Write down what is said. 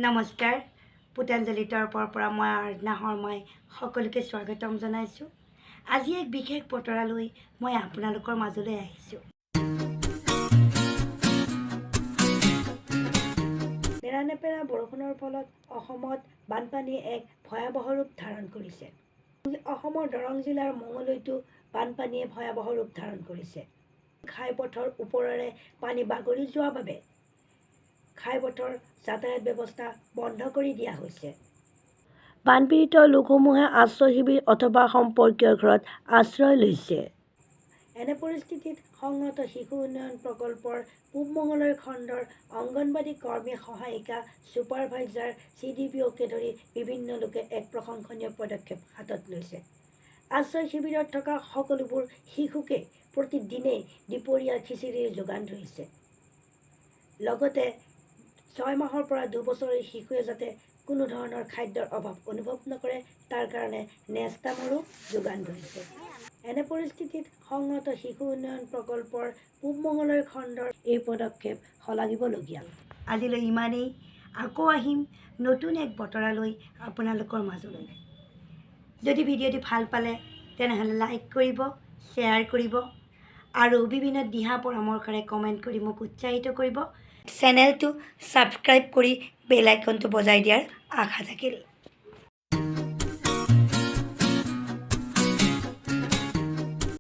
নমস্কাৰ পুতাঞ্জলি তৰফৰ পৰা মই আৰাধনা শৰ্মাই সকলোকে স্বাগতম জনাইছোঁ। আজি এক বিশেষ বতৰা লৈ মই আপোনালোকৰ মাজলৈ আহিছোঁ। নেৰানেপেৰা বৰষুণৰ ফলত অসমত বানপানীয়ে এক ভয়াৱহ ৰূপ ধাৰণ কৰিছে। অসমৰ দৰং জিলাৰ মঙলদতো বানপানীয়ে ভয়াৱহ ৰূপ ধাৰণ কৰিছে। ঘাইপথৰ ওপৰেৰে পানী বাগৰি যোৱাৰ বাবে ঘাইপথৰ যাতায়াত ব্যৱস্থা বন্ধ কৰি দিয়া হৈছে। বানপীড়িত লোকসমূহে আশ্ৰয় শিবিৰ অথবা সম্পৰ্কীয়ৰ ঘৰত আশ্ৰয় লৈছে। এনে পৰিস্থিতিত সংহত শিশু উন্নয়ন প্ৰকল্পৰ পূব মঙলদৈ খণ্ডৰ অংগনবাড়ী কৰ্মী সহায়িকা ছুপাৰভাইজাৰ CDPOকে ধৰি বিভিন্ন লোকে এক প্ৰশংসনীয় পদক্ষেপ হাতত লৈছে। আশ্ৰয় শিবিৰত থকা সকলোবোৰ শিশুকে প্ৰতিদিনেই দুপৰীয়া খিচিৰিৰ যোগান ধৰিছে। লগতে 6 মাহৰ পৰা 2 বছৰীয়া শিশুৱে যাতে কোনো ধৰণৰ খাদ্যৰ অভাৱ অনুভৱ নকৰে তাৰ কাৰণে নেষ্টামৰো যোগান ধৰিছে। এনে পৰিস্থিতিত সংহত শিশু উন্নয়ন প্ৰকল্পৰ পূব মঙলদৈ খণ্ডৰ এই পদক্ষেপ শলাগিবলগীয়া। আজিলৈ ইমানেই। আকৌ আহিম নতুন এক বতৰা লৈ আপোনালোকৰ মাজলৈ। যদি ভিডিঅ'টি ভাল পালে তেনেহ'লে লাইক কৰিব, শ্বেয়াৰ কৰিব আৰু বিভিন্ন দিহা পৰামৰ্শৰে কমেণ্ট কৰি মোক উৎসাহিত কৰিব। চেনেলটো ছাবস্ক্ৰাইব কৰি বেল আইকনটো বজাই দিয়াৰ আশা থাকিল।